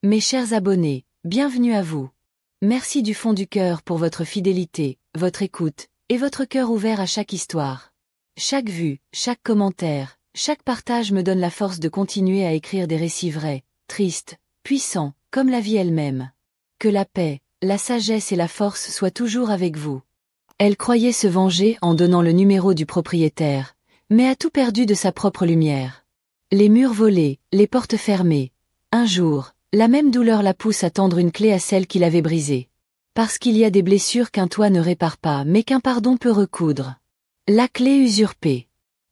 Mes chers abonnés, bienvenue à vous. Merci du fond du cœur pour votre fidélité, votre écoute, et votre cœur ouvert à chaque histoire. Chaque vue, chaque commentaire, chaque partage me donne la force de continuer à écrire des récits vrais, tristes, puissants, comme la vie elle-même. Que la paix, la sagesse et la force soient toujours avec vous. Elle croyait se venger en donnant le numéro du propriétaire, mais a tout perdu de sa propre lumière. Les murs volés, les portes fermées. Un jour, la même douleur la pousse à tendre une clé à celle qui l'avait brisée. Parce qu'il y a des blessures qu'un toit ne répare pas mais qu'un pardon peut recoudre. La clé usurpée.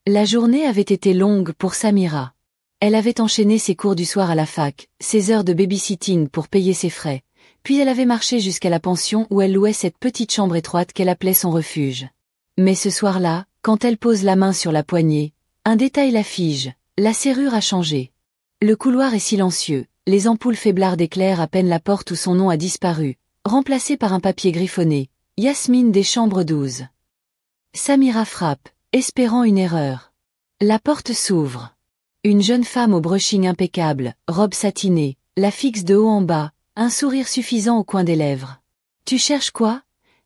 La journée avait été longue pour Samira. Elle avait enchaîné ses cours du soir à la fac, ses heures de babysitting pour payer ses frais, puis elle avait marché jusqu'à la pension où elle louait cette petite chambre étroite qu'elle appelait son refuge. Mais ce soir-là, quand elle pose la main sur la poignée, un détail la fige, la serrure a changé. Le couloir est silencieux, les ampoules faiblardes éclairent à peine la porte où son nom a disparu, remplacé par un papier griffonné, Yasmine des chambres 12. Samira frappe, espérant une erreur. La porte s'ouvre. Une jeune femme au brushing impeccable, robe satinée, la fixe de haut en bas, un sourire suffisant au coin des lèvres. « Tu cherches quoi ?»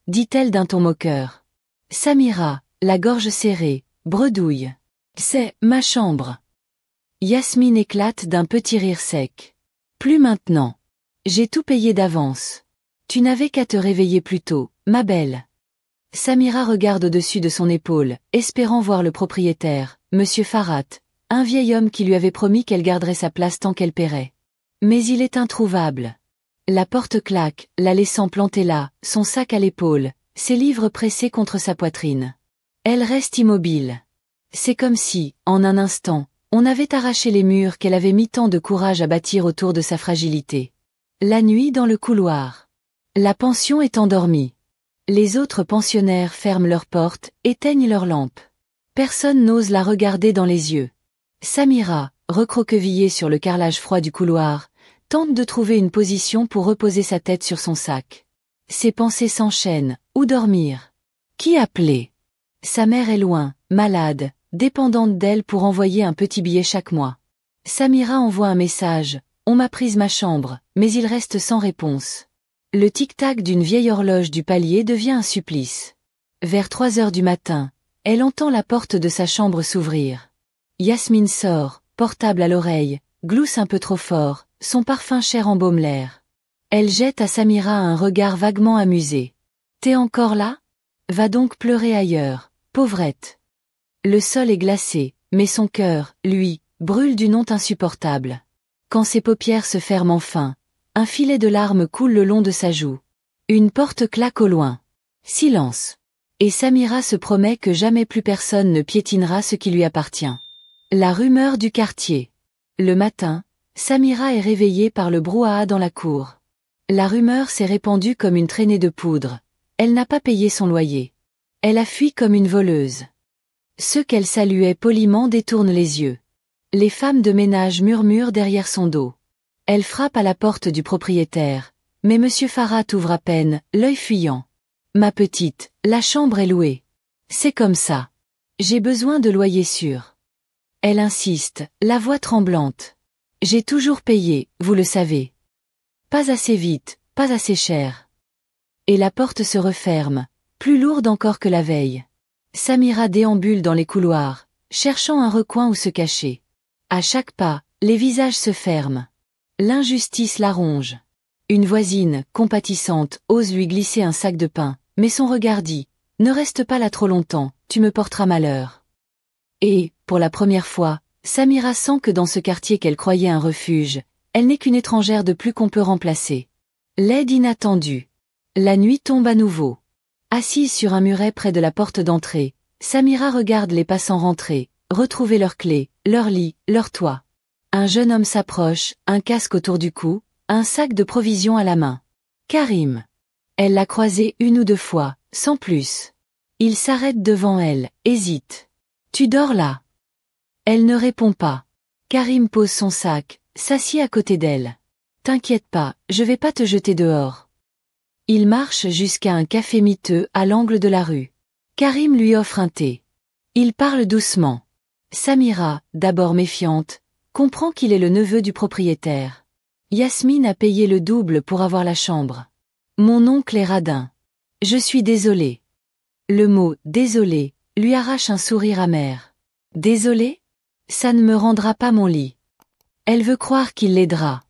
dit-elle d'un ton moqueur. Samira, la gorge serrée, bredouille. « C'est ma chambre. » Yasmine éclate d'un petit rire sec. « Plus maintenant. J'ai tout payé d'avance. Tu n'avais qu'à te réveiller plus tôt, ma belle. » Samira regarde au-dessus de son épaule, espérant voir le propriétaire, Monsieur Farhat, un vieil homme qui lui avait promis qu'elle garderait sa place tant qu'elle paierait. Mais il est introuvable. La porte claque, la laissant plantée là, son sac à l'épaule, ses livres pressés contre sa poitrine. Elle reste immobile. C'est comme si, en un instant, on avait arraché les murs qu'elle avait mis tant de courage à bâtir autour de sa fragilité. La nuit dans le couloir. La pension est endormie. Les autres pensionnaires ferment leurs portes, éteignent leurs lampes. Personne n'ose la regarder dans les yeux. Samira, recroquevillée sur le carrelage froid du couloir, tente de trouver une position pour reposer sa tête sur son sac. Ses pensées s'enchaînent. Où dormir? Qui appeler? Sa mère est loin, malade, dépendante d'elle pour envoyer un petit billet chaque mois. Samira envoie un message. On m'a prise ma chambre, mais il reste sans réponse. Le tic-tac d'une vieille horloge du palier devient un supplice. Vers 3 heures du matin, elle entend la porte de sa chambre s'ouvrir. Yasmine sort, portable à l'oreille, glousse un peu trop fort, son parfum cher embaume l'air. Elle jette à Samira un regard vaguement amusé. « T'es encore là? Va donc pleurer ailleurs, pauvrette. » Le sol est glacé, mais son cœur, lui, brûle d'une honte insupportable. Quand ses paupières se ferment enfin, un filet de larmes coule le long de sa joue. Une porte claque au loin. Silence. Et Samira se promet que jamais plus personne ne piétinera ce qui lui appartient. La rumeur du quartier. Le matin, Samira est réveillée par le brouhaha dans la cour. La rumeur s'est répandue comme une traînée de poudre. Elle n'a pas payé son loyer. Elle a fui comme une voleuse. Ceux qu'elle saluait poliment détournent les yeux. Les femmes de ménage murmurent derrière son dos. Elle frappe à la porte du propriétaire, mais Monsieur Farhat ouvre à peine, l'œil fuyant. « Ma petite, la chambre est louée. C'est comme ça. J'ai besoin de loyer sûr. » Elle insiste, la voix tremblante. « J'ai toujours payé, vous le savez. » Pas assez vite, pas assez cher. Et la porte se referme, plus lourde encore que la veille. Samira déambule dans les couloirs, cherchant un recoin où se cacher. À chaque pas, les visages se ferment. L'injustice la ronge. Une voisine, compatissante, ose lui glisser un sac de pain, mais son regard dit « Ne reste pas là trop longtemps, tu me porteras malheur. » Et, pour la première fois, Samira sent que dans ce quartier qu'elle croyait un refuge, elle n'est qu'une étrangère de plus qu'on peut remplacer. L'aide inattendue. La nuit tombe à nouveau. Assise sur un muret près de la porte d'entrée, Samira regarde les passants rentrer, retrouver leurs clés, leur lit, leur toit. Un jeune homme s'approche, un casque autour du cou, un sac de provisions à la main. Karim. Elle l'a croisé 1 ou 2 fois, sans plus. Il s'arrête devant elle, hésite. « Tu dors là ?» Elle ne répond pas. Karim pose son sac, s'assied à côté d'elle. « T'inquiète pas, je vais pas te jeter dehors. » Il marche jusqu'à un café miteux à l'angle de la rue. Karim lui offre un thé. Il parle doucement. Samira, d'abord méfiante, comprend qu'il est le neveu du propriétaire. Yasmine a payé le double pour avoir la chambre. Mon oncle est radin. Je suis désolée. Le mot « désolé » lui arrache un sourire amer. Désolé? Ça ne me rendra pas mon lit. Elle veut croire qu'il l'aidera.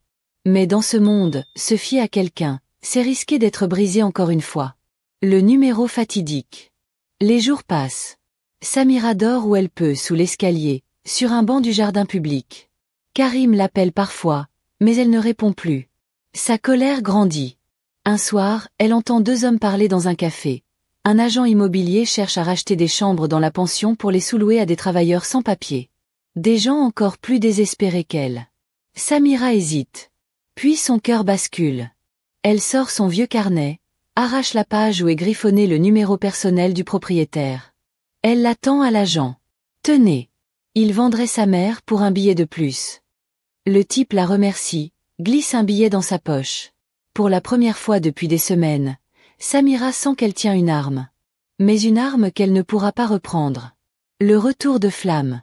Mais dans ce monde, se fier à quelqu'un, c'est risquer d'être brisé encore une fois. Le numéro fatidique. Les jours passent. Samira dort où elle peut sous l'escalier, sur un banc du jardin public. Karim l'appelle parfois, mais elle ne répond plus. Sa colère grandit. Un soir, elle entend deux hommes parler dans un café. Un agent immobilier cherche à racheter des chambres dans la pension pour les sous-louer à des travailleurs sans papier. Des gens encore plus désespérés qu'elle. Samira hésite. Puis son cœur bascule. Elle sort son vieux carnet, arrache la page où est griffonné le numéro personnel du propriétaire. Elle l'attend à l'agent. Tenez. Il vendrait sa mère pour un billet de plus. Le type la remercie, glisse un billet dans sa poche. Pour la première fois depuis des semaines, Samira sent qu'elle tient une arme. Mais une arme qu'elle ne pourra pas reprendre. Le retour de flamme.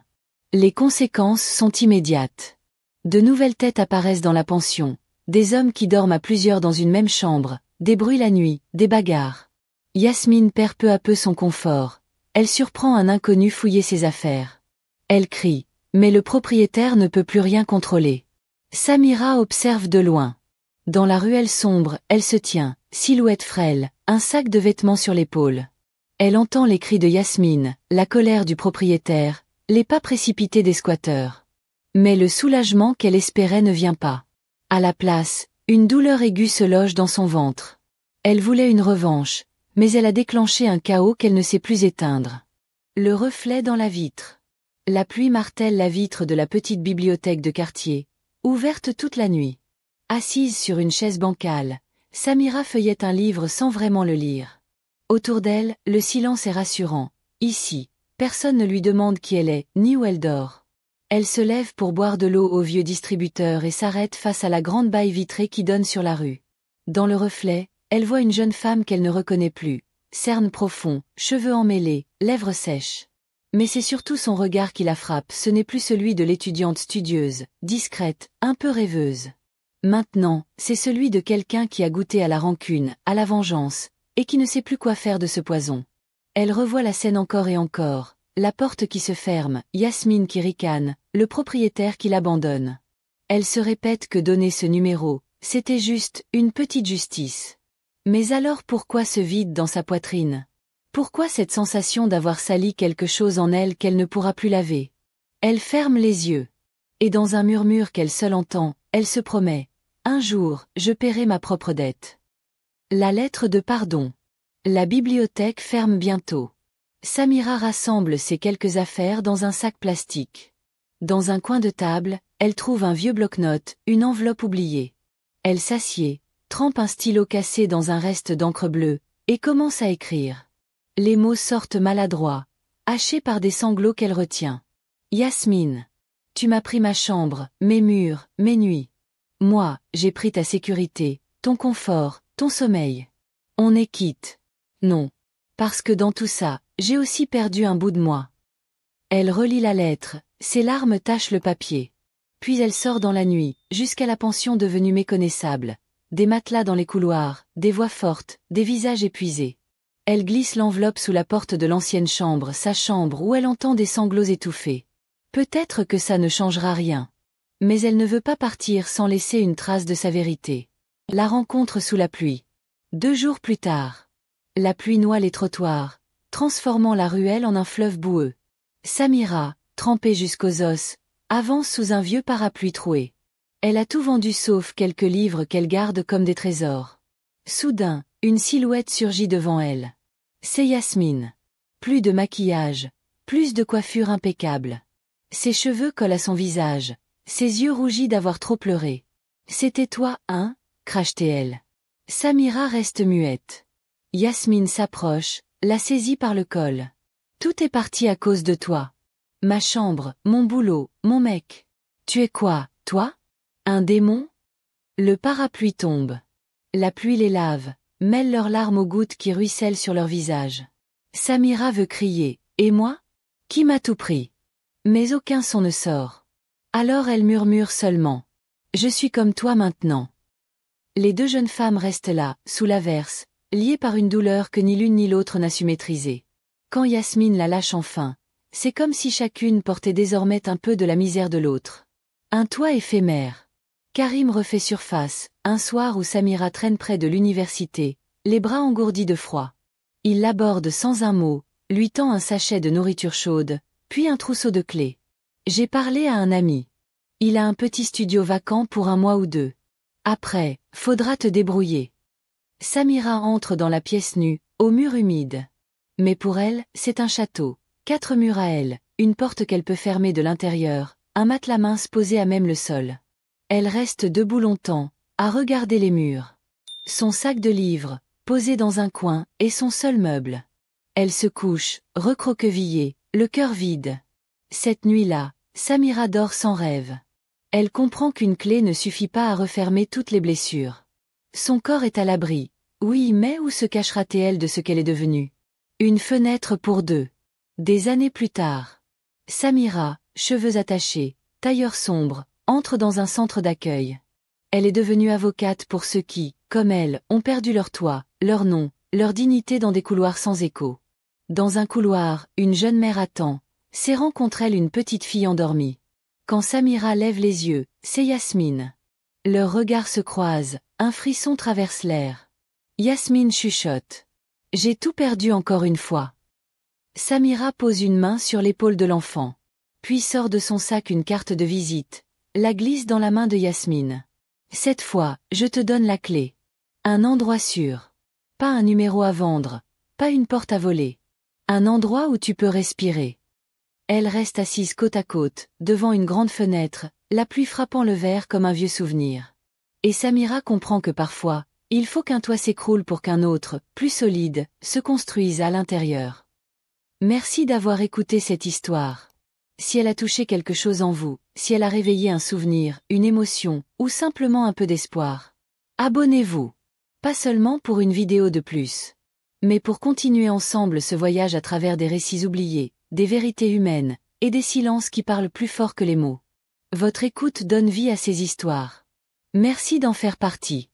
Les conséquences sont immédiates. De nouvelles têtes apparaissent dans la pension, des hommes qui dorment à plusieurs dans une même chambre, des bruits la nuit, des bagarres. Yasmine perd peu à peu son confort, elle surprend un inconnu fouiller ses affaires. Elle crie, mais le propriétaire ne peut plus rien contrôler. Samira observe de loin. Dans la ruelle sombre, elle se tient, silhouette frêle, un sac de vêtements sur l'épaule. Elle entend les cris de Yasmine, la colère du propriétaire, les pas précipités des squatteurs. Mais le soulagement qu'elle espérait ne vient pas. À la place, une douleur aiguë se loge dans son ventre. Elle voulait une revanche, mais elle a déclenché un chaos qu'elle ne sait plus éteindre. Le reflet dans la vitre. La pluie martèle la vitre de la petite bibliothèque de quartier, ouverte toute la nuit. Assise sur une chaise bancale, Samira feuillette un livre sans vraiment le lire. Autour d'elle, le silence est rassurant. Ici, personne ne lui demande qui elle est, ni où elle dort. Elle se lève pour boire de l'eau au vieux distributeur et s'arrête face à la grande baille vitrée qui donne sur la rue. Dans le reflet, elle voit une jeune femme qu'elle ne reconnaît plus, cernes profonds, cheveux emmêlés, lèvres sèches. Mais c'est surtout son regard qui la frappe, ce n'est plus celui de l'étudiante studieuse, discrète, un peu rêveuse. Maintenant, c'est celui de quelqu'un qui a goûté à la rancune, à la vengeance, et qui ne sait plus quoi faire de ce poison. Elle revoit la scène encore et encore, la porte qui se ferme, Yasmine qui ricane, le propriétaire qui l'abandonne. Elle se répète que donner ce numéro, c'était juste une petite justice. Mais alors pourquoi ce vide dans sa poitrine? Pourquoi cette sensation d'avoir sali quelque chose en elle qu'elle ne pourra plus laver? Elle ferme les yeux. Et dans un murmure qu'elle seule entend, elle se promet. Un jour, je paierai ma propre dette. La lettre de pardon. La bibliothèque ferme bientôt. Samira rassemble ses quelques affaires dans un sac plastique. Dans un coin de table, elle trouve un vieux bloc-notes, une enveloppe oubliée. Elle s'assied, trempe un stylo cassé dans un reste d'encre bleue, et commence à écrire. Les mots sortent maladroits, hachés par des sanglots qu'elle retient. Yasmine. Tu m'as pris ma chambre, mes murs, mes nuits. Moi, j'ai pris ta sécurité, ton confort, ton sommeil. On est quitte. Non. Parce que dans tout ça, j'ai aussi perdu un bout de moi. Elle relit la lettre, ses larmes tachent le papier. Puis elle sort dans la nuit, jusqu'à la pension devenue méconnaissable. Des matelas dans les couloirs, des voix fortes, des visages épuisés. Elle glisse l'enveloppe sous la porte de l'ancienne chambre, sa chambre où elle entend des sanglots étouffés. Peut-être que ça ne changera rien. Mais elle ne veut pas partir sans laisser une trace de sa vérité. La rencontre sous la pluie. 2 jours plus tard. La pluie noie les trottoirs, transformant la ruelle en un fleuve boueux. Samira, trempée jusqu'aux os, avance sous un vieux parapluie troué. Elle a tout vendu sauf quelques livres qu'elle garde comme des trésors. Soudain, une silhouette surgit devant elle. C'est Yasmine. Plus de maquillage, plus de coiffure impeccable. Ses cheveux collent à son visage, ses yeux rougis d'avoir trop pleuré. C'était toi, hein? Crache-t-elle. Samira reste muette. Yasmine s'approche, la saisit par le col. Tout est parti à cause de toi. Ma chambre, mon boulot, mon mec. Tu es quoi, toi? Un démon? Le parapluie tombe. La pluie les lave, mêle leurs larmes aux gouttes qui ruissellent sur leur visage. Samira veut crier. Et moi? Qui m'a tout pris? Mais aucun son ne sort. Alors elle murmure seulement. Je suis comme toi maintenant. Les deux jeunes femmes restent là, sous l'averse, liées par une douleur que ni l'une ni l'autre n'a su maîtriser. Quand Yasmine la lâche enfin, c'est comme si chacune portait désormais un peu de la misère de l'autre. Un toit éphémère. Karim refait surface, un soir où Samira traîne près de l'université, les bras engourdis de froid. Il l'aborde sans un mot, lui tend un sachet de nourriture chaude, puis un trousseau de clés. J'ai parlé à un ami. Il a un petit studio vacant pour 1 mois ou 2. Après, faudra te débrouiller. Samira entre dans la pièce nue, aux murs humides. Mais pour elle, c'est un château. 4 murs à elle, une porte qu'elle peut fermer de l'intérieur, un matelas mince posé à même le sol. Elle reste debout longtemps, à regarder les murs. Son sac de livres, posé dans un coin, est son seul meuble. Elle se couche, recroquevillée, le cœur vide. Cette nuit-là, Samira dort sans rêve. Elle comprend qu'une clé ne suffit pas à refermer toutes les blessures. Son corps est à l'abri. Oui, mais où se cachera-t-elle de ce qu'elle est devenue? Une fenêtre pour 2. Des années plus tard. Samira, cheveux attachés, tailleur sombre, entre dans un centre d'accueil. Elle est devenue avocate pour ceux qui, comme elle, ont perdu leur toit, leur nom, leur dignité dans des couloirs sans écho. Dans un couloir, une jeune mère attend, serrant contre elle une petite fille endormie. Quand Samira lève les yeux, c'est Yasmine. Leurs regards se croisent, un frisson traverse l'air. Yasmine chuchote. J'ai tout perdu encore une fois. Samira pose une main sur l'épaule de l'enfant. Puis sort de son sac une carte de visite, la glisse dans la main de Yasmine. Cette fois, je te donne la clé. Un endroit sûr. Pas un numéro à vendre, pas une porte à voler. Un endroit où tu peux respirer. Elle reste assise côte à côte, devant une grande fenêtre, la pluie frappant le verre comme un vieux souvenir. Et Samira comprend que parfois, il faut qu'un toit s'écroule pour qu'un autre, plus solide, se construise à l'intérieur. Merci d'avoir écouté cette histoire. Si elle a touché quelque chose en vous, si elle a réveillé un souvenir, une émotion, ou simplement un peu d'espoir, abonnez-vous. Pas seulement pour une vidéo de plus, mais pour continuer ensemble ce voyage à travers des récits oubliés, des vérités humaines, et des silences qui parlent plus fort que les mots. Votre écoute donne vie à ces histoires. Merci d'en faire partie.